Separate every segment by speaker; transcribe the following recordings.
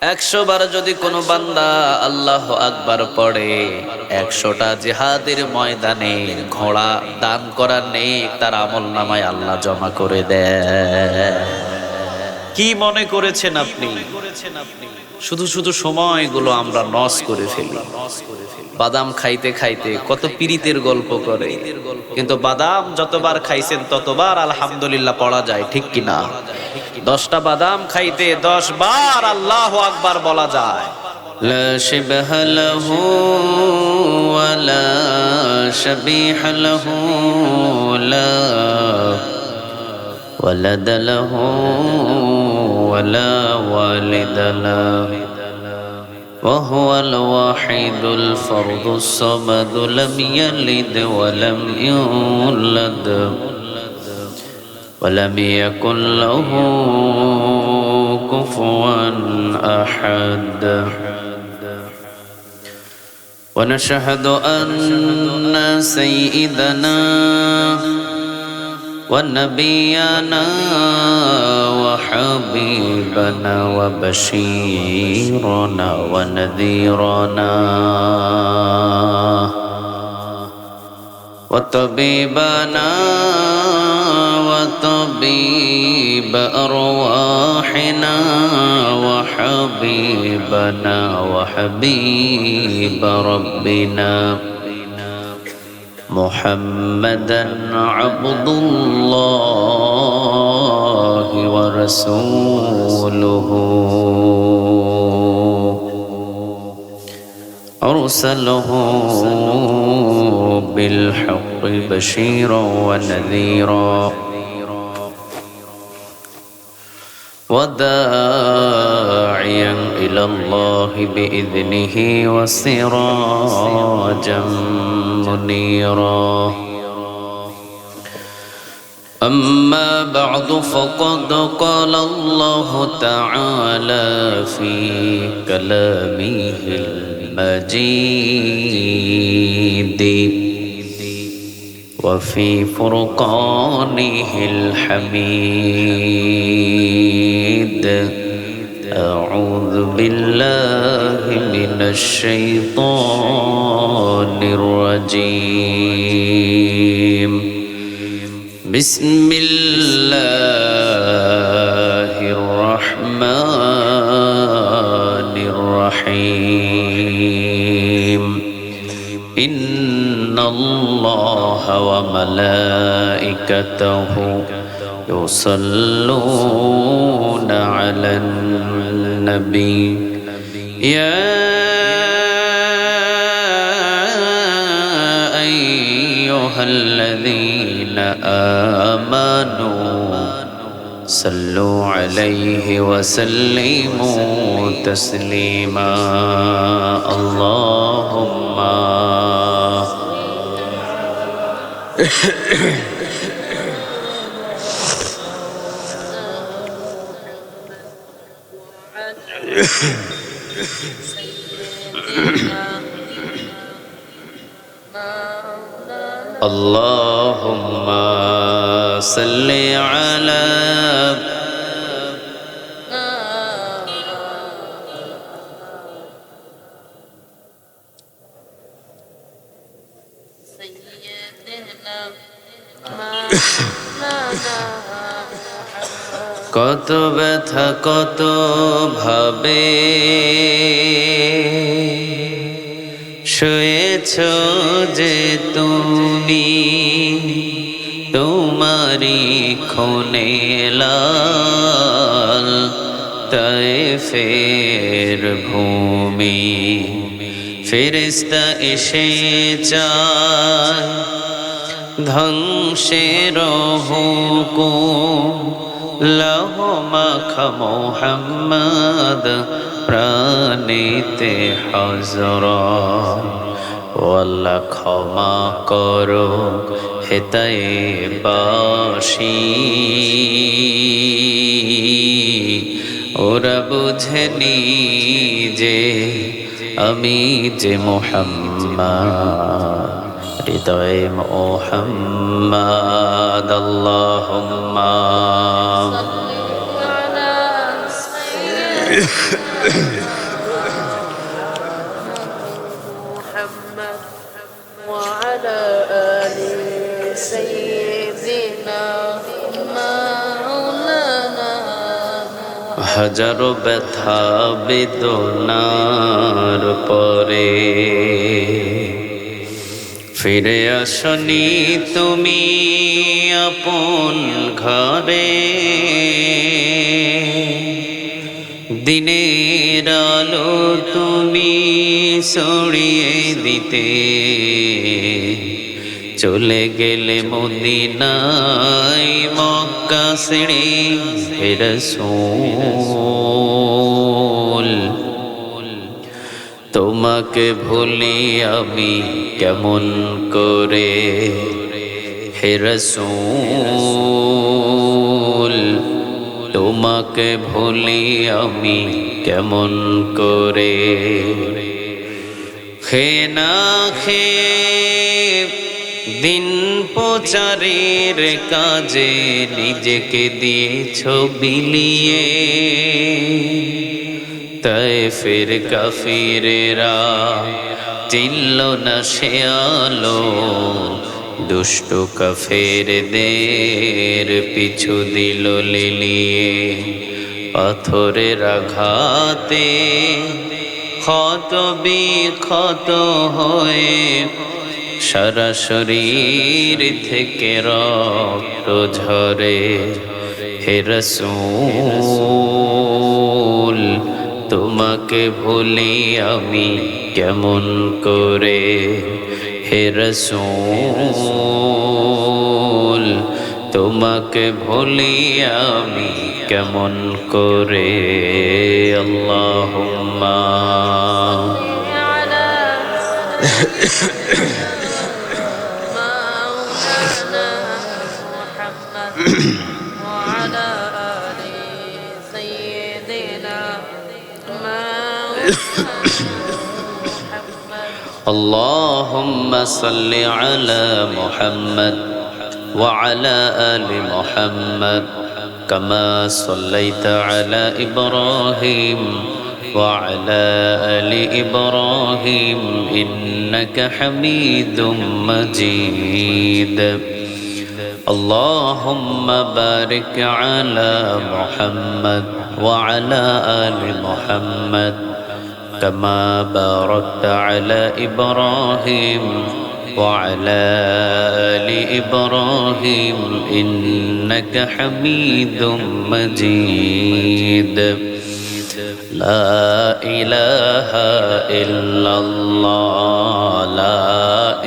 Speaker 1: 100 বার যদি কোনো বান্দা আল্লাহু আকবার পড়ে, 100টা জিহাদের ময়দানে ঘোড়া দান করার নেক তার আমলনামায় আল্লাহ জমা করে দেয়। কি মনে করেছেন আপনি? শুধু শুধু সময়গুলো আমরা নষ্ট করে ফেলি। বাদাম খাইতে খাইতে কত পীরিতের গল্প করে, কিন্তু বাদাম যতবার খাইছেন ততবার আলহামদুলিল্লাহ পড়া যায়, ঠিক কিনা? 10টা বাদাম খাইতে 10 বার আল্লাহু আকবার বলা যায়। লা শিবহা লাহু ওয়ালা শাবিহা লাহু লা ولد له ولا والد له وهو الواحد الفرد الصمد لم يلد ولم يولد ولم يكن له كفوا أحد ونشهد أن سيدنا ونبينا وحبيبنا وبشيرنا ونذيرنا وطبيبنا وطبيب أرواحنا وحبيبنا وحبيب ربنا محمدا عبد الله ورسوله أرسله بالحق بشيرا ونذيرا وداعيا إلى الله بإذنه وسراجا منيرا أما بعد فقد قال الله تعالى في كلامه المجيد وفي فرقانه الحميد أعوذ بالله من الشيطان الرجيم بسم الله الرحمن الرحيم إن الله وملائكته يصلون على النبي يا أيها الذين آمنوا صلوا عليه وسلموا تسليما اللهم اللهم صل على কত ব্যথা কত ভাবে শুয়েছ যে তুমি তোমারি খুনে লাল তায়েফের ভূমি ফেরেশতা এসে চায় ধ্বংসের হুকুম লৌহ মাখা মুহাম্মদ প্রাণীতে হযরত ও আল্লাহ ক্ষমা করো হেতায়ে বাসি ওরা বুঝেনি যে আমি যে মুহাম্মদ হৃদয়ে মুহাম্মদ আল্লাহুম্মা
Speaker 2: محمد وعلى آل سيدنا مولانا
Speaker 1: হাজারো ব্যথা বেদনার পরে ফিরে আসনি তুমি আপন ঘরে, দিনের আলো তুমি ছড়িয়ে দিতে চলে গেলে মদিনায় মক্কা ছেড়ে হে রাসূল। তোমাকে ভুলি আমি কেমন করে হে রাসূল, তোমাকে ভুলি আমি কেমন করে। খে না খে দিন প্রচারের কাজে নিজেকে দিয়েছ বিলিয়ে, তায়েফের কাফিরেরা চিনল না সে আলো, দুষ্ট কাফেরদের পিছু দিল লিলিয়ে। পাথরের আঘাতে ক্ষত বিক্ষত হয়ে সারা শরীর থেকে রক্ত ঝরে হে রাসূল, তোমাকে ভুলি আমি কেমন করে হে রাসূল, তোমাকে ভুলি আমি কেমন করে। আল্লাহুম্মা
Speaker 2: مولانا محمد وعلى آل سيدنا محمد
Speaker 1: اللهم صل على محمد وعلى آل محمد كما صليت على إبراهيم وعلى آل إبراهيم إنك حميد مجيد. اللهم بارك على محمد وعلى آل محمد كما باركت على إبراهيم وعلى آل إبراهيم إنك حميد مجيد. لا إله إلا الله لا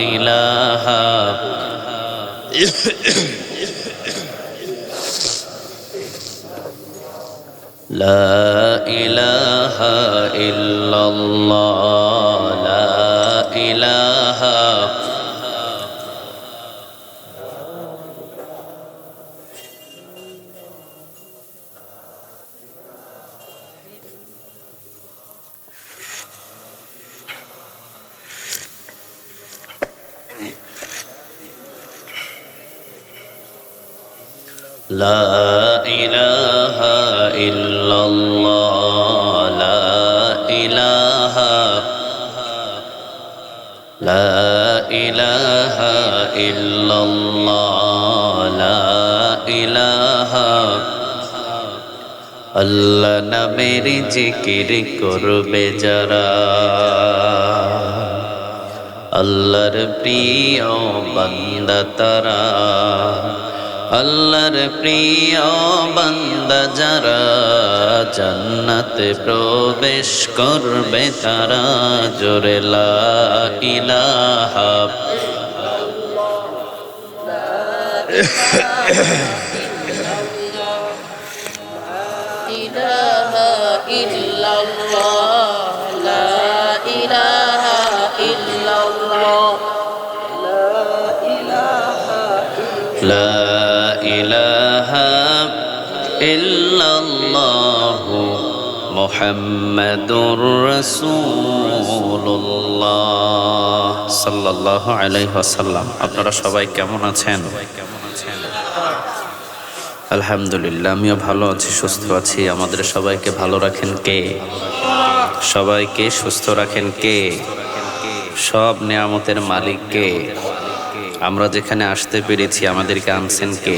Speaker 1: إله لا إله إلا الله لا إله لا إله إلا الله لا إله لا إله إلا الله لا إله আল্লাহ নামের জিকির করবে যারা, আল্লাহর প্রিয় বান্দা তারা, আল্লাহর প্রিয় বান্দা যারা, জান্নাতে প্রবেশ করবে তারা। জোরে লা ইলাহা
Speaker 2: ইল্লাল্লাহ লা ইলাহা ইল্লাল্লাহ
Speaker 1: লা ইলাহা ইল্লাল্লাহ মুহাম্মাদুর রাসূলুল্লাহ সাল্লাল্লাহু আলাইহি ওয়াসাল্লাম। আপনারা সবাই কেমন আছেন? আলহামদুলিল্লাহ, আমিও ভালো আছি, সুস্থ আছি। আমাদের সবাইকে ভালো রাখেন কে? সবাইকে সুস্থ রাখেন কে? সব নেয়ামতের মালিক কে? আমরা যেখানে আসতে পেরেছি আমাদেরকে আনছেন কে?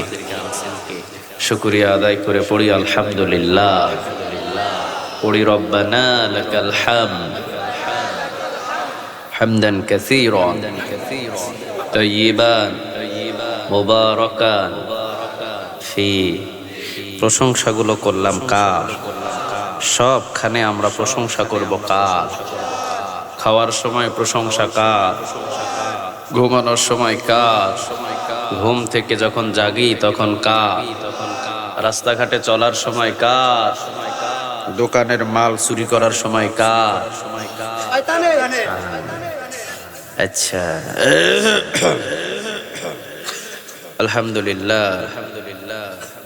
Speaker 1: শুকরিয়া আদায় করে পড়ি আলহামদুলিল্লাহ, পড়ি রব্বানা লাকাল হামদ হামদান কাসীরান তাইয়িবান মুবারাকান ফি। প্রশংসাগুলো করলাম কার? সবখানে আমরা প্রশংসা করব কার? খাওয়ার সময় প্রশংসা কার? ঘুমানোর সময় কার? ঘুম থেকে যখন জাগি তখন কার? রাস্তাঘাটে চলার সময় কার? দোকানের মাল চুরি করার সময় কার? আচ্ছা, আলহামদুলিল্লাহ,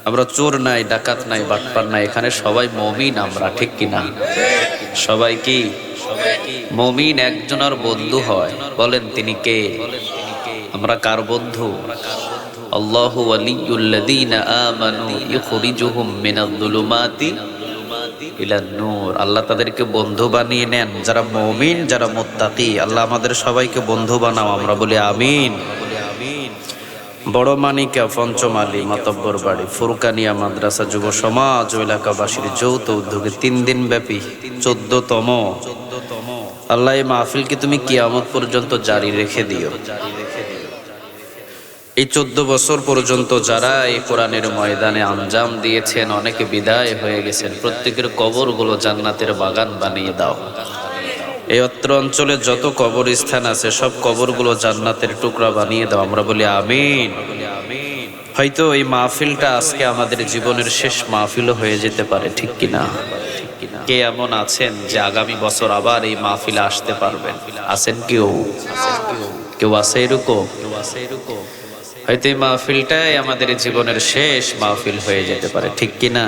Speaker 1: আমরা চোর নাই, ডাকাত নাই, বাটপার নাই, এখানে সবাই মুমিন। আমরা ঠিক কিনা? সবাই কি মুমিন? একজনের বন্ধু হয়, বলেন তিনি কে? আমরা কার বন্ধু? আল্লাহু ওয়ালিয়ুল্লাযীনা আমানু ইখরিজুহুম মিনায-যুলুমাতি ইলান নূর। আল্লাহ তাদেরকে বন্ধু বানিয়ে নেন যারা মুমিন, যারা মুত্তাকি। আল্লাহ আমাদের সবাইকে বন্ধু বানাও, আমরা বলি আমিন। বড় মানিকা পঞ্চমালী মাতব্বর বাড়ি ফুরকানিয়া মাদ্রাসা যুব সমাজ ও এলাকাবাসীর যৌথ উদ্যোগে 3 দিন ব্যাপী 14তম আল্লাহ এই মাহফিলকে তুমি কিয়ামত পর্যন্ত জারি রেখে দিও। এই 14 বছর পর্যন্ত যারা এই কোরআনের ময়দানে আঞ্জাম দিয়েছেন, অনেকে বিদায় হয়ে গেছেন, প্রত্যেকের কবরগুলো জান্নাতের বাগান বানিয়ে দাও। এই অত্র অঞ্চলে যত কবরস্থান আছে সব কবরগুলো জান্নাতের টুকরা বানিয়ে দাও, আমরা বলি আমিন। হয়তো এই মাহফিলটা আজকে আমাদের জীবনের শেষ মাহফিলও হয়ে যেতে পারে, ঠিক কিনা? কে এমন আছেন যে আগামী বছর আবার এই মাহফিলে আসতে পারবেন? আছেন কেউ? কেউ আছে এরকম? হয়তো এই মাহফিলটাই আমাদের জীবনের শেষ মাহফিল হয়ে যেতে পারে, ঠিক কিনা?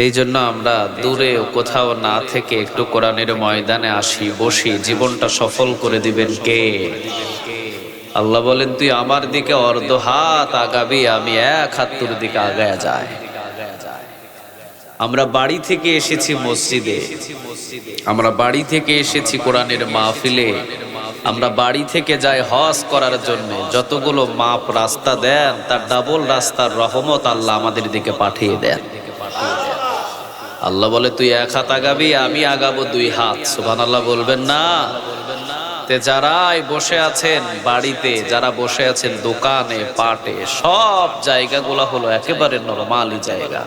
Speaker 1: এই জন্য আমরা দূরে কোথাও না থেকে একটু কোরআনের ময়দানে আসি, বসি। জীবনটা সফল করে দিবেন কে? আল্লাহ বলেন, তুই আমার দিকে অর্ধ হাত আগাবি, আমি 1 হাত তোর দিকে আগায়া যায়। আমরা বাড়ি থেকে এসেছি মসজিদে, আমরা বাড়ি থেকে এসেছি কোরআনের মাহফিলে, আমরা বাড়ি থেকে যাই হজ করার জন্য। যতগুলো মাপ রাস্তা দেন তার ডাবল রাস্তার রহমত আল্লাহ আমাদের দিকে পাঠিয়ে দেন। আল্লাহ বলে, তুই 1 হাত আগাবি, আমি আগাবো 2 হাত। সুবহানাল্লাহ বলবেন না? তে যারাই বসে আছেন বাড়িতে, যারা বসে আছেন দোকানে, পাটে, সব জায়গাগুলো হলো একেবারে নরমালি জায়গা।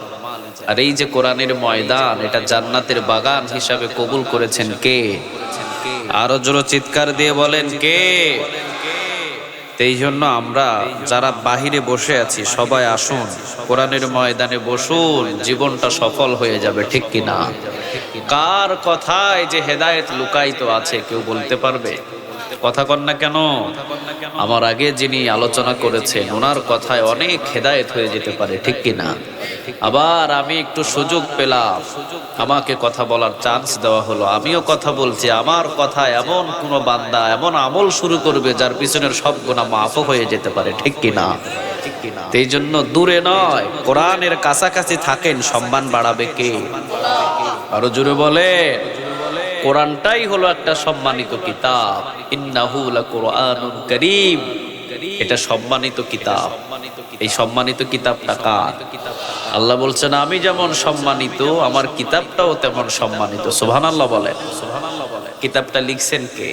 Speaker 1: আর এই যে কোরআনের ময়দান, এটা জান্নাতের বাগান হিসাবে কবুল করেছেন কে? আরো জোরে চিৎকার দিয়ে বলেন কে? এই জন্য আমরা যারা বাহিরে বসে আছি সবাই আসুন, কোরআনের ময়দানে বসুন, জীবনটা সফল হয়ে যাবে, ঠিক কিনা? কার কথায় যে হেদায়েত লুকায়িত আছে কেউ বলতে পারবে? কথা কন না কেন? আমার আগে যিনি আলোচনা করেছেন ওনার কথায় অনেক হেদায়েত হয়ে যেতে পারে, ঠিক কিনা? আবার আমি একটু সুযোগ পেলাম, আমাকে কথা বলার চান্স দেওয়া হলো, আমিও কথা বলছি। আমার কথা এমন কোন বান্দা এমন আমল শুরু করবে যার পিছনের সব গুনাহ মাফ হয়ে যেতে পারে, ঠিক কিনা? এই জন্য দূরে নয়, কোরআনের কাছাকাছি থাকেন, সম্মান বাড়াবে কে? আরো জোরে বলে। কোরআনটাই হলো একটা সম্মানিত কিতাব। ইন্নাহু লাকুরআনুন কারীম, এটা সম্মানিত কিতাব। এই সম্মানিত কিতাবটা কার? আল্লাহ বলছেন, আমি যেমন সম্মানিত আমার কিতাবটাও তেমন সম্মানিত। সুবহানাল্লাহ বলেন। কিতাবটা লিখছেন কে?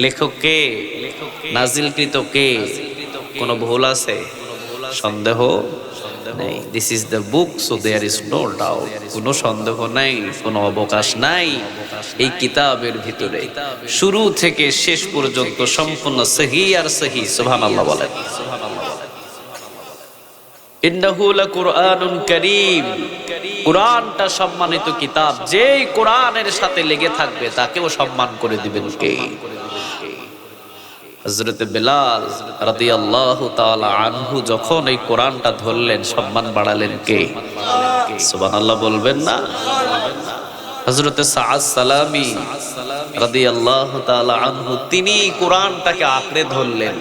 Speaker 1: লেখক কে? নাজিলকৃত কে? কোনো ভুল আছে? সন্দেহ নেই। This is the book, so there is no doubt. কোনো সন্দেহ নাই, কোনো অবকাশ নাই। এই কিতাবের ভিতরে শুরু থেকে শেষ পর্যন্ত সম্পূর্ণ সহি আর সহি। সুবহানাল্লাহ বলেন। ইন্নাহু লাকুরআনুন কারীম, কোরআনটা সম্মানিত কিতাব। যেই কোরআনের সাথে লেগে থাকবে তাকেও সম্মান করে দিবেন কে? হযরত বেলাল রাদিয়াল্লাহু তাআলা আনহু যখন এই কোরআনটা ধরলেন, সম্মান বাড়ালেন কে? সুবহানাল্লাহ বলবেন না? হযরত সাআদ সালামি রাদিয়াল্লাহু তাআলা আনহু তিনি কোরআনটাকে আঁকড়ে ধরলেন।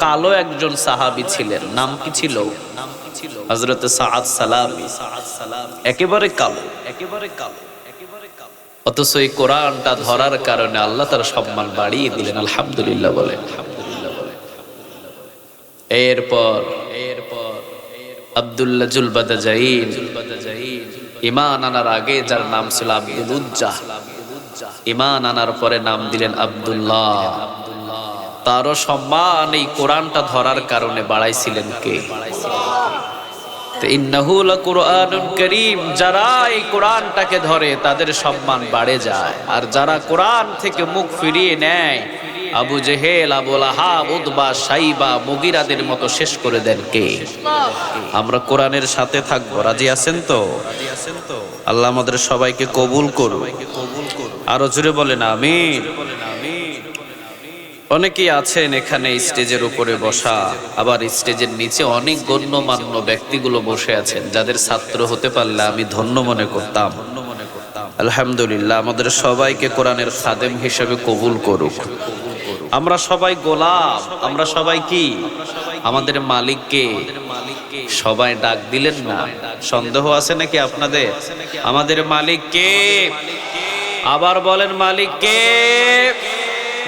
Speaker 1: কালো একজন সাহাবী ছিলেন, নাম কি ছিল? হযরত সাআদ সালামী, একেবারে কালো, অথচ এই কোরআনটা ধরার কারণে আল্লাহ তার সম্মান বাড়িয়ে দিলেন। আলহামদুলিল্লাহ বলেন। এরপর আব্দুল্লাহ জুলবাদাজাইন, ঈমান আনার আগে যার নাম ছিল আব্দুল উজ্জাহ, ঈমান আনার পরে নাম দিলেন আব্দুল্লাহ। তারও সম্মান এই কোরআনটা ধরার কারণে বাড়াইছিলেন কে? ইন্নাহু লাকুরআনুন কারীম। যারা এই কোরআনটাকে ধরে তাদের সম্মান বাড়ে যায়, আর যারা কোরআন থেকে মুখ ফিরিয়ে নেয় আবু জেহেল, আবু লাহাব, উতবা, সাইবা, মুগিরাদের মতো শেষ করে দেন কে? আমরা কোরআনের সাথে থাকবো, রাজি আছেন তো? আল্লাহ আমাদের সবাইকে কবুল করুন। আরো জোরে বলেন আমিন। অনেকেই আছেন এখানে স্টেজের উপরে বসা, আবার স্টেজের নিচে অনেক গণ্যমান্য ব্যক্তিগুলো বসে আছেন, যাদের ছাত্র হতে পারলে আমি ধন্য মনে করতাম। আলহামদুলিল্লাহ, আমাদের সবাইকে কোরআনের খাদেম হিসেবে কবুল করুক। আমরা সবাই গোলাম, আমরা সবাই কি? আমাদের মালিককে সবাই ডাক দিলেন না? সন্দেহ আছে নাকি আপনাদের? আমাদের মালিককে আবার বলেন, মালিককে।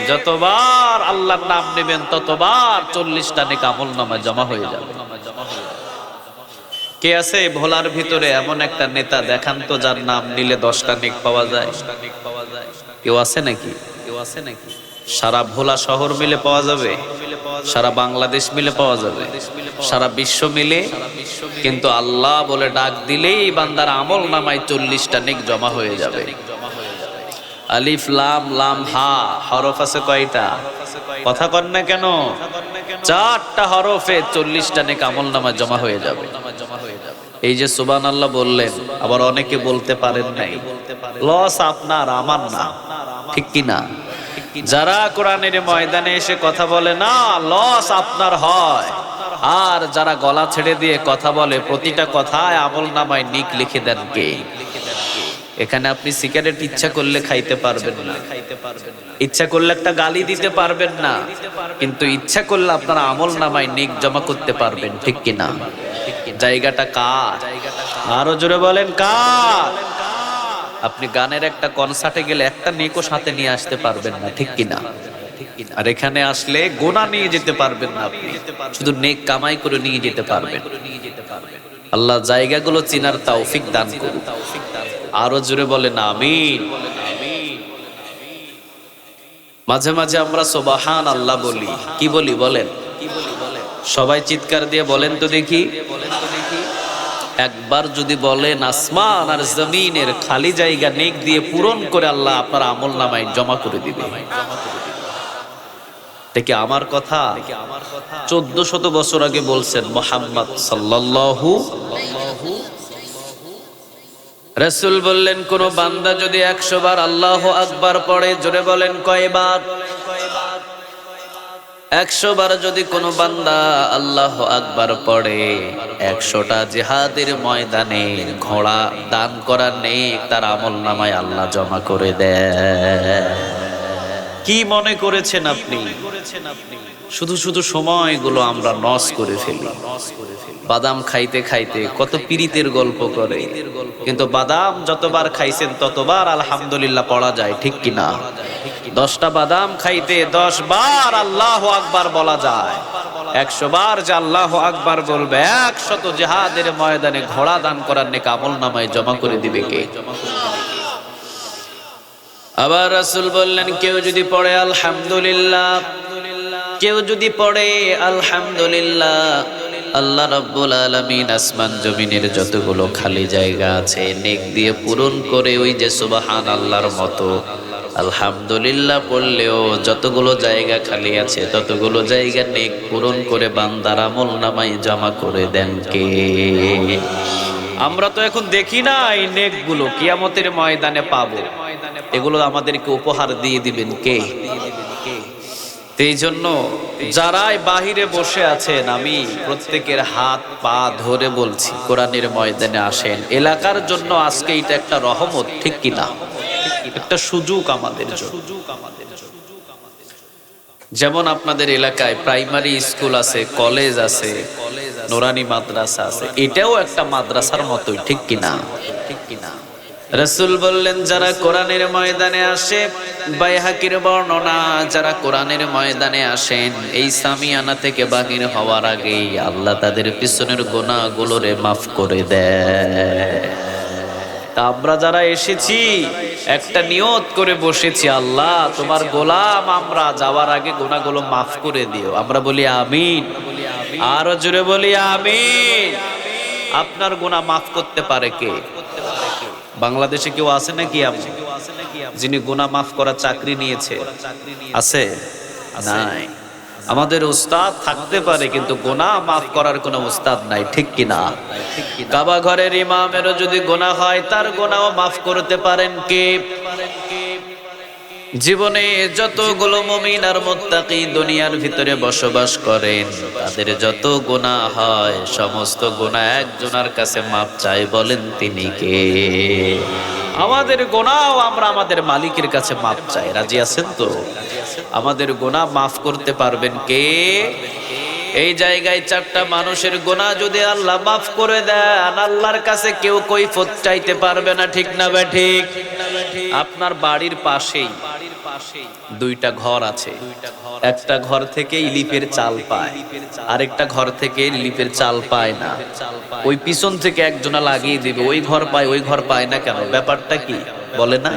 Speaker 1: যতবার আল্লাহর নাম নেবেন ততবার 40টা নেক আমলনামায় জমা হয়ে যাবে। কে আছে ভোলার ভিতরে এমন একটা নেতা দেখান তো যার নাম নিলে 10টা নেক পাওয়া যায়? কেউ আছে নাকি? সারা ভোলা শহর মিলে পাওয়া যাবে, সারা বাংলাদেশ মিলে পাওয়া যাবে, সারা বিশ্ব মিলে? কিন্তু আল্লাহ বলে ডাক দিলেই বান্দার আমলনামায় 40টা নেক জমা হয়ে যাবে। আলিফ লাম লাম হা হরফ আছে কয়টা? কথা কন না কেন? 4টা হরফে 40টা নেক আমলনামায় জমা হয়ে যাবে। এই যে সুবহানাল্লাহ বললেন, আবার অনেকে বলতে পারেন নাই, লস আপনার আমার না, ঠিক কি না? যারা কোরআনের ময়দানে এসে কথা বলে না, লস আপনার হয়। আর যারা গলা ছেড়ে দিয়ে কথা বলে, প্রতিটা কথায় আমলনামায় নেক লিখে দেন কে? এখানে আপনি সিগারেট ইচ্ছা করলে খাইতে পারবেন না, ইচ্ছা করলে একটা গালি দিতে পারবেন না, কিন্তু ইচ্ছা করলে আপনারা আমলনামায় নেক জমা করতে পারবেন, ঠিক কি না? জায়গাটা কার? আরো জোরে বলেন কার? আপনি গানের একটা কনসার্টে গেলে একটা নেকও সাথে নিয়ে আসতে পারবেন না, ঠিক কি না? আর এখানে আসলে গোনা নিয়ে যেতে পারবেন না, আপনি শুধু নেক কামাই করে নিয়ে যেতে পারবেন। আল্লাহ জায়গাগুলো চিনার তৌফিক দান করুন। আরো জোরে বলেন আমিন। মাঝে মাঝে আমরা সুবহানাল্লাহ বলি, কি বলি বলেন? সবাই চিৎকার দিয়ে বলেন তো দেখি। একবার যদি বলেন, আসমান আর জমিনের খালি জায়গা নেক দিয়ে পূরণ করে আল্লাহ আপনার আমলনামায় জমা করে দিবে। দেখি আমার কথা 1400 বছর আগে বলছেন মুহাম্মদ সাল্লাল্লাহু। রাসূল বললেন, কোন বান্দা যদি 100 বার আল্লাহু আকবার পড়ে, জোরে বলেন কয়বার? 100 বার যদি কোনো বান্দা আল্লাহু আকবার পড়ে, 100টা জিহাদের ময়দানে ঘোড়া দান করার নেক তার আমলনামায় আল্লাহ জমা করে দেয়। কি মনে করেছেন আপনি? শুধু শুধু সময়গুলো আমরা নষ্ট করে ফেলি। বাদাম খাইতে খাইতে কত পীরিতের গল্প করে, কিন্তু বাদাম যতবার খাইছেন ততবার আলহামদুলিল্লাহ পড়া যায়, ঠিক কিনা? 10টা বাদাম খাইতে 10 বার আল্লাহু আকবার বলা যায়। 100 বার যে আল্লাহু আকবার বলবে, 100 জিহাদের ময়দানে ঘোড়া দান করার নেক আমলনামায় জমা করে দিবে কে? আবার রাসূল বললেন, কেউ যদি পড়ে আলহামদুলিল্লাহ, কেউ যদি পড়ে আলহামদুলিল্লাহ, আল্লাহ রাব্বুল আলামিন আসমান জমিনের যতগুলো খালি জায়গা আছে নেক দিয়ে পূরণ করে, ওই যে সুবহানাল্লাহর মতো আলহামদুলিল্লাহ পড়লেও যতগুলো জায়গা খালি আছে ততগুলো জায়গা নেক পূরণ করে বান্দার আমলনামায় জমা করে দেন কে? আমরা তো এখন দেখি না এই নেকগুলো, কিয়ামতের ময়দানে পাবো। এগুলো আমাদেরকে উপহার দিয়ে দিবেন কে? এই জন্য যারাই বাহিরে বসে আছেন, আমি প্রত্যেকের হাত পা ধরে বলছি, কোরআনের ময়দানে আসেন। এলাকার জন্য আজকে এটা একটা রহমত, ঠিক কিনা? একটা সুযোগ আমাদের জন্য। যেমন আপনাদের এলাকায় প্রাইমারি স্কুল আছে, কলেজ আছে, নুরানি মাদ্রাসা আছে, এটাও একটা মাদ্রাসার মতোই, ঠিক কিনা? রাসূল বললেন যারা কোরআনের ময়দানে আসে, বাইহাকির বর্ণনা, যারা কোরআনের ময়দানে আসেন এই সামিয়ানা থেকে বাহির হওয়ার আগেই আল্লাহ তাদের পিছনের গুনাহগুলোরে মাফ করে দেয়। তা আমরা যারা এসেছি একটা নিয়ত করে বসেছি, আল্লাহ তোমার গোলাম আমরা, যাওয়ার আগে গুনাহগুলো মাফ করে দিও। আমরা বলি আমিন, আরো জোরে বলি আমিন। আপনার গুনাহ মাফ করতে পারে কে? বাংলাদেশে কেউ আছে নাকি আপনি যিনি গুনাহ মাফ করার চাকরি নিয়েছে? আছে? নাই। আমাদের উস্তাদ থাকতে পারে কিন্তু গুনাহ মাফ করার কোনো উস্তাদ নাই, ঠিক কিনা? কাবা ঘরের ইমামেরও যদি গুনাহ হয় তার গুনাহও মাফ করতে পারেন কে? জীবনে যতগুলো মুমিন আর মুত্তাকি দুনিয়ার ভিতরে বসবাস করেন তাদের যত গুনাহ হয় সমস্ত গুনাহ একজনের কাছে মাপ চাই, বলেন তিনি কে? আমাদের গুনাহ আমরা আমাদের মালিকের কাছে মাপ চাই, রাজি আছেন তো? আমাদের গুনাহ মাফ করতে পারবেন কে? এই জায়গায় চারটা মানুষের গুনাহ যদি আল্লাহ মাফ করে দেন আল্লাহর কাছে কেউ কৈফিয়ত চাইতে পারবে না, ঠিক না ঠিক? আপনার বাড়ির পাশেই দুইটা ঘর আছে, একটা ঘর থেকে ইলিপের চাল পায়, আরেকটা ঘর থেকে ইলিপের চাল পায় না। ওই পিছন থেকে একজনা লাগিয়ে দিবে, ওই ঘর পায় ওই ঘর পায় না কেন? ব্যাপারটা কি বলে না?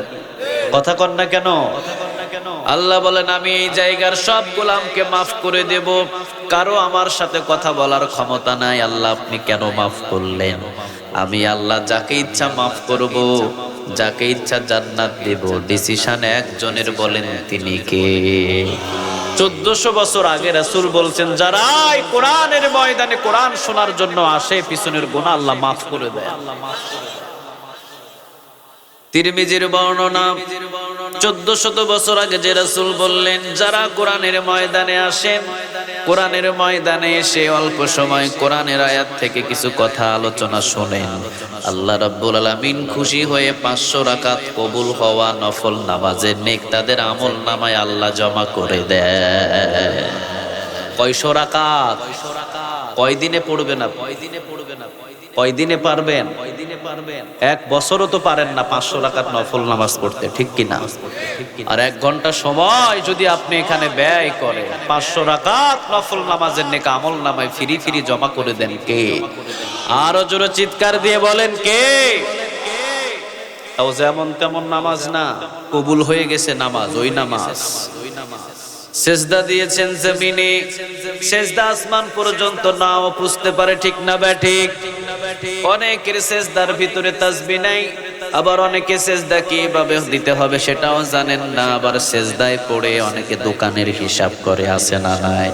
Speaker 1: কথা কন না কেন? আল্লাহ বলেন আমি এই জায়গার সব গোলামকে মাফ করে দেব, কারো আমার সাথে কথা বলার ক্ষমতা নাই। আল্লাহ আপনি কেন মাফ করলেন? আমি আল্লাহ যাকে ইচ্ছা মাফ করব, যাকে ইচ্ছা জান্নাত দেব, ডিসিশন একজনের, বলেন তিনি কে? 1400 বছর আগে রাসূল বলছেন যারা এই কোরআনের ময়দানে কোরআন শোনার জন্য আসে পিছনের গুনাহ আল্লাহ মাফ করে দেয়। তিরমিজির বর্ণনা 1400 বছর আগে যে রাসূল বললেন যারা কোরআনের ময়দানে আসেন, কোরআনের ময়দানে এসে অল্প সময় কোরআনের আয়াত থেকে কিছু কথা আলোচনা শোনেন, আল্লাহ রাব্বুল আলামিন খুশি হয়ে 500 রাকাত কবুল হওয়া নফল নামাজের নেক তাদের আমল নামায় আল্লাহ জমা করে দেয়। কয়শো রাকাত? কয়দিনে পড়বেন আপনি? কয়দিনে পারবেন? এক বছরও তো পারেন না 500 রাকাত নফল নামাজ পড়তে, ঠিক কিনা? আর 1 ঘন্টা সময় যদি আপনি এখানে ব্যয় করেন 500 রাকাত নফল নামাজের নেক আমল নামায় ফিরি ফিরি জমা করে দেন কে? আরো জোরে চিৎকার দিয়ে বলেন কে? তাও যেমন তেমন নামাজ না, কবুল হয়ে গেছে নামাজ, ওই নামাজ। সেজদা দিয়েছেন জমিনে, সেজদা আসমান পর্যন্ত নাও বুঝতে পারে, ঠিক না ঠিক? অনেকের সেজদার ভিতরে তাসবিহ নাই, আবার অনেকে সেজদা কিভাবে দিতে হবে সেটাও জানেন না, আবার সেজদায় পড়ে অনেকে দোকানের হিসাব করে, আছে না নাই?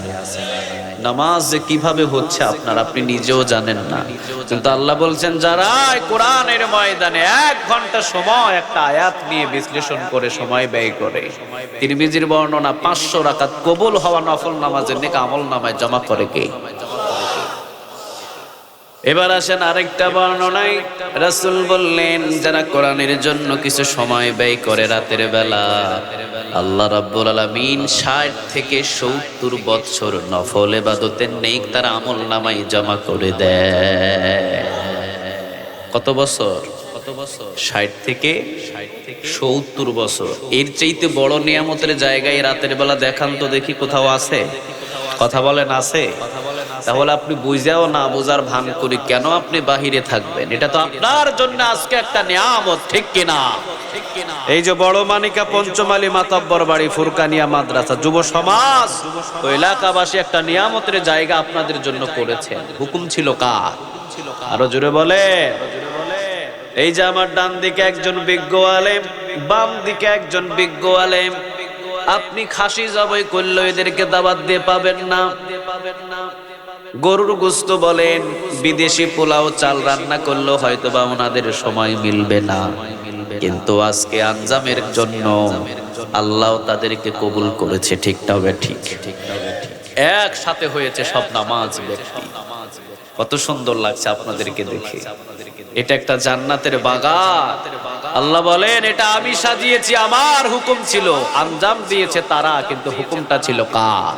Speaker 1: নামাজ যে কিভাবে হচ্ছে আপনি নিজেও জানেন না, কিন্তু আল্লাহ বলছেন যারা কোরআনের ময়দানে 1 ঘন্টা সময় একটা আয়াত নিয়ে বিশ্লেষণ করে সময় ব্যয় করে, তিরমিজির বর্ণনা 500 রাকাত কবুল হওয়া নফল নামাজের নেক আমল নামায় জমা করে কে? এবার আসেন আরেকটা বর্ণনায় রাসূল বললেন যারা কোরআনের জন্য কিছু সময় ব্যয় করে রাতের বেলা, আল্লাহ রাব্বুল আলামিন 60 থেকে 70 বছর নফল ইবাদতের নেক তার আমল নামায় জমা করে দেয়। কত বছর? 60 থেকে 70 বছর। এর চাইতে বড় নিয়ামতের জায়গায় রাতের বেলা দেখান তো দেখি, কোথাও আছে? কথা বলেন আছে? তাহলে আপনি বুঝাও না বুঝার ভান করি কেন আপনি বাহিরে থাকবেন? এটা তো আপনার জন্য আজকে একটা নিয়ামত, ঠিক কিনা? এই যে বড় মানিকা পঞ্চমালী মাতব্বর বাড়ি ফুরকানিয়া মাদ্রাসা যুব সমাজ ও এলাকাবাসী একটা নিয়ামতের জায়গা আপনাদের জন্য করেছেন, হুকুম ছিল কার? আরো জোরে বলে। এই যে আমার ডান দিকে একজন বিজ্ঞ আলেম, বাম দিকে একজন বিজ্ঞ আলেম, আপনি খাসি জবাই করলে এদেরকে দাওয়াত দিয়ে পাবেন না। গরুর গোশত বলেন, বিদেশি পোলাও চাল রান্না করলেও হয়তো বা ওনাদের সময় মিলবে না, কিন্তু আজকে আঞ্জামের জন্য আল্লাহ তাদেরকে কবুল করেছে, ঠিক না ঠিক? একসাথে হয়েছে সব নামাজ ব্যক্তি। কত সুন্দর লাগছে আপনাদেরকে দেখে। এটা একটা জান্নাতের বাগান। আল্লাহ বলেন এটা আমি সাজিয়েছি, আমার হুকুম ছিল, আঞ্জাম দিয়েছে তারা, কিন্তু হুকুমটা ছিল কার?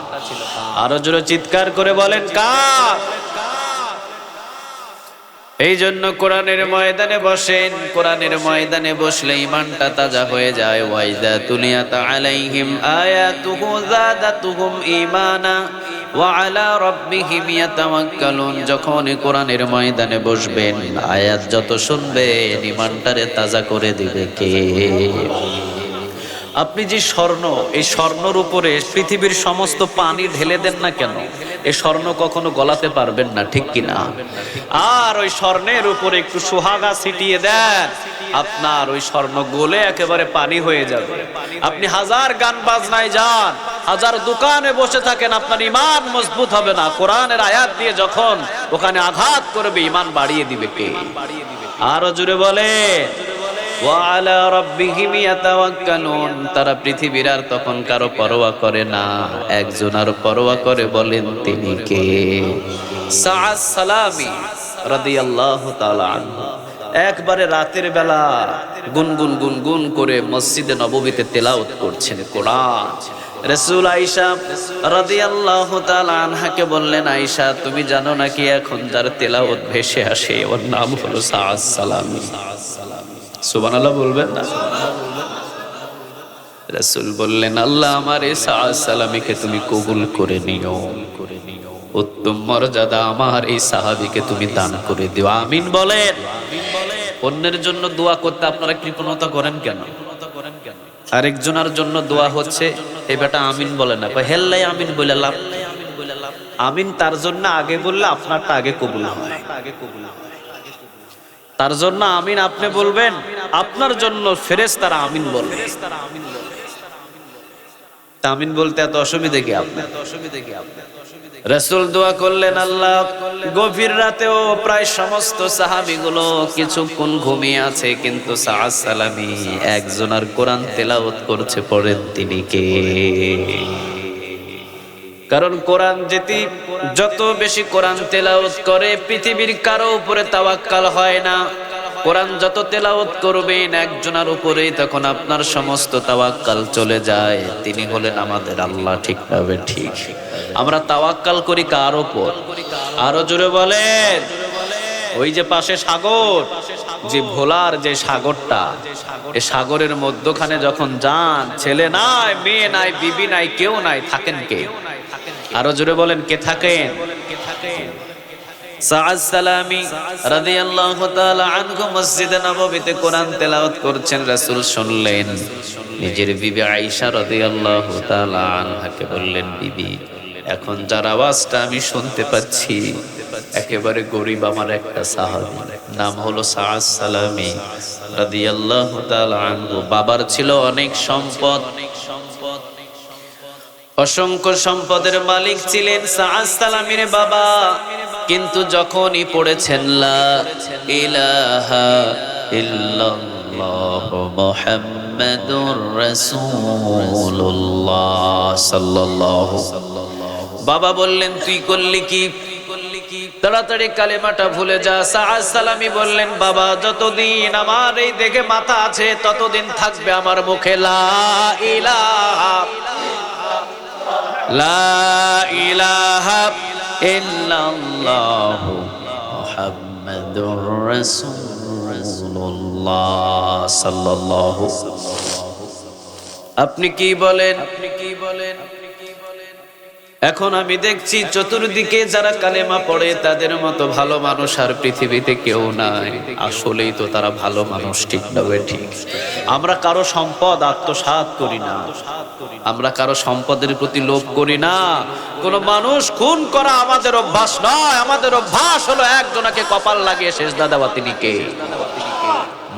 Speaker 1: আরো জোরে চিৎকার করে বলেন কার? এই জন্য কোরআনের ময়দানে বসেন, কোরআনের ময়দানে বসলে ইমানটা তাজা হয়ে যায়। ওয়াইদা তুলিয়াত আলাইহিম আয়াতুহু যাদাতুহুম ঈমানা ওয়া আলা রাব্বিহিম ইয়াতাওয়াক্কালুন। যখন কোরআনের ময়দানে বসবেন, আয়াত যত শুনবেন ইমানটারে তাজা করে দিবে কে? আপনি যে স্বর্ণ, এই স্বর্ণর উপরে পৃথিবীর সমস্ত পানি ঢেলে দেন না কেন, এই স্বর্ণ কখনো গলাতে পারবেন না, ঠিক কিনা? আর ওই স্বর্ণের উপরে একটু সোহাগা ছিটিয়ে দেন, আপনার ওই স্বর্ণ গলে একেবারে পানি হয়ে যাবে। আপনি হাজার গান বাজনায় যান, হাজার দোকানে বসে থাকেন, আপনার ইমান মজবুত হবে না। কোরআনের আয়াত দিয়ে যখন ওখানে আঘাত করবে, ইমান বাড়িয়ে দিবে কে? আরো জোরে বলে ওয়ালা রাব্বিহিম ইয়াতাওয়াক্কালুন। তারা পৃথিবীর আর তখন কারো পরোয়া করে না, একজন আর পরোয়া করে, বলেন তিনি কে? সাআদ সালামি রাদিয়াল্লাহু তাআলা আনহু একবারে রাতের বেলা গুনগুন গুনগুন করে মসজিদে নববীতে তেলাওয়াত করছেন কোরআন। রাসূল আয়েশা রাদিয়াল্লাহু তাআলা আনহাকে বললেন, আয়েশা তুমি জানো নাকি এখন যার তেলাওয়াত ভেসে আসে ওর নাম হলো সাআদ সালামি। সুবহানাল্লাহ বলবেন না? রাসূল বললেন, আল্লাহ আমার এই সাআদ সালামীকে তুমি কবুল করে নিও, উত্তম মর্যাদা আমার এই সাহাবীকে তুমি দান করে দিও। আমিন বলেন। অন্যের জন্য দোয়া করতে আপনারা কৃপণতা করেন কেন? আরেকজনের জন্য দোয়া হচ্ছে, এই বেটা আমিন বলে না, হেল্লাই আমিন বলে লাভ। আমিন তার জন্য আগে বললে আপনারটা আগে কবুল হয়। তার জন্য আমিন আপনি বলবেন, আপনার জন্য ফেরেশতারা আমিন বলবে। আমিন বলতে এত অসুবিধা কি আপনার? রাসূল দোয়া করলেন, আল্লাহ গভীর রাতেও প্রায় সমস্ত সাহাবীগুলো কিছুক্ষণ ঘুমিয়ে আছে, কিন্তু সাআদ সালামী একজনের কোরআন তেলাওয়াত করছে, পড়েন তিনি কে? কারণ কোরআন যত বেশি কোরআন তেলাওয়াত করে, পৃথিবীর কারো উপরে তাওয়াক্কাল হয় না। কোরআন যত তেলাওয়াত করবেন একজনের উপরেই, তখন আপনার সমস্ত তাওয়াক্কাল চলে যায়। তিনি হলেন আমাদের আল্লাহ। ঠিক ভাবে ঠিক আমরা তাওয়াক্কাল করি কার উপর? আরো জোরে বলেন। ওই যে পাশে সাগর, যে ভোলার যে সাগরটা, এই সাগরের মধ্যখানে যখন যান, ছেলে নাই, মেয়ে নাই, বিবি নাই, কেউ নাই, থাকেন কে? আরো জোরে বলেন, কে থাকেন? সাআদ সালামী রাদিয়াল্লাহু তাআলা আনহু মসজিদে নববীতে কোরআন তেলাওয়াত করছেন। রাসূল শুনলেন, নিজের বিবি আয়েশা রাদিয়াল্লাহু তাআলা আনহাকে বললেন, বিবি এখন যার আওয়াজটা আমি শুনতে পাচ্ছি একেবারে গরীব আমার একটা সাহাবী, নাম হলো সাআদ সালামী রাদিয়াল্লাহু তাআলা আনহু। বাবার ছিল অনেক সম্পদ, অসংখ্য সম্পদের মালিক ছিলেন সাআদ সালামীর বাবা। কিন্তু যখনই পড়েছেন লা ইলাহা ইল্লাল্লাহ মুহাম্মাদুর রাসূলুল্লাহ সাল্লাল্লাহু, বাবা বললেন, তুই করলি কি? তাড়াতাড়ি কালেমাটা ভুলে যা। সাআদ সালামী বললেন, বাবা যতদিন আমার এই দেখে মাথা আছে ততদিন থাকবে আমার মুখে লা ইলাহা লা ইলাহা ইল্লাল্লাহু মুহাম্মাদুর রাসূলুল্লাহ সাল্লাল্লাহু। আপনি কি বলেন? এখন আমি দেখছি চতুর্দিকে যারা কালেমা পড়ে তাদের মতো ভালো মানুষ আর পৃথিবীতে কেউ নাই। আসলেই তো তারা ভালো মানুষ, ঠিক না? ঠিক। আমরা কারো সম্পদ আত্মসাৎ করি না, আমরা কারো সম্পদের প্রতি লোভ করি না। কোন মানুষ খুন করা আমাদের অভ্যাস নয়। আমাদের অভ্যাস হলো একজনকে কপাল লাগিয়ে সেজদা দেওয়া। তিনি কে?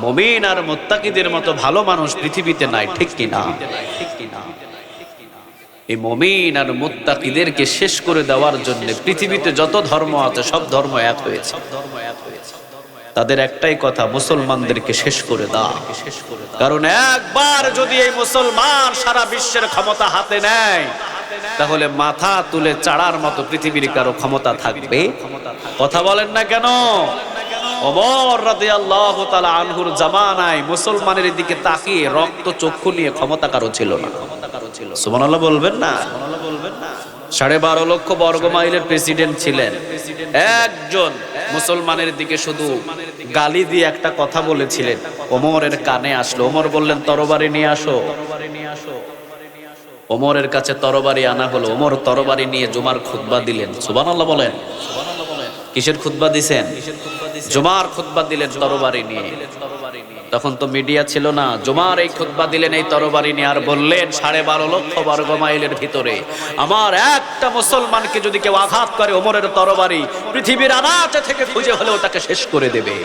Speaker 1: মুমিন আর মুত্তাকিদের মতো ভালো মানুষ পৃথিবীতে নাই, ঠিক কিনা? এই মুমিন আর মুত্তাকিদেরকে শেষ করে দেওয়ার জন্য পৃথিবীতে যত ধর্ম আছে সব ধর্ম এক হয়েছে। তাদের একটাই কথা, মুসলমানদেরকে শেষ করে দাও। কারণ একবার যদি এই মুসলমান সারা বিশ্বের ক্ষমতা হাতে নেয়, তাহলে মাথা তুলে চাড়ার মতো পৃথিবীর কারো ক্ষমতা থাকবে? কথা বলেন না কেন? ওমর রাদিয়াল্লাহু তাআলা আনহুর জামানায় মুসলমানের দিকে তাকিয়ে রক্ত চক্ষু নিয়ে ক্ষমতা কারো ছিল না। সুবহানাল্লাহ বলবেন না? 12.5 লক্ষ বর্গ মাইলের প্রেসিডেন্ট ছিলেন। একজন মুসলমানের দিকে শুধু গালি দিয়ে একটা কথা বলেছিলেন, ওমরের কানে আসলো। ওমর বললেন তরবারি নিয়ে আসো। ওমরের কাছে তরবারি আনা হলো। ওমর তরবারি নিয়ে জুমার খুতবা দিলেন। সুবহানাল্লাহ বলেন। কিসের খুতবা দিছেন? জুমার খুতবা দিলেন তরবারি নিয়ে। তখন তো মিডিয়া ছিল না। জুমার এই খুতবা দিলেন এই তরবারি নিয়ে, আর বললেন 12.5 লক্ষ বর্গ মাইলের ভিতরে আমার একটা মুসলমানকে যদি কেউ আঘাত করে, ওমরের তরবারি পৃথিবীর আনাচে থেকে খুঁজে হলেও তাকে শেষ করে দেবে।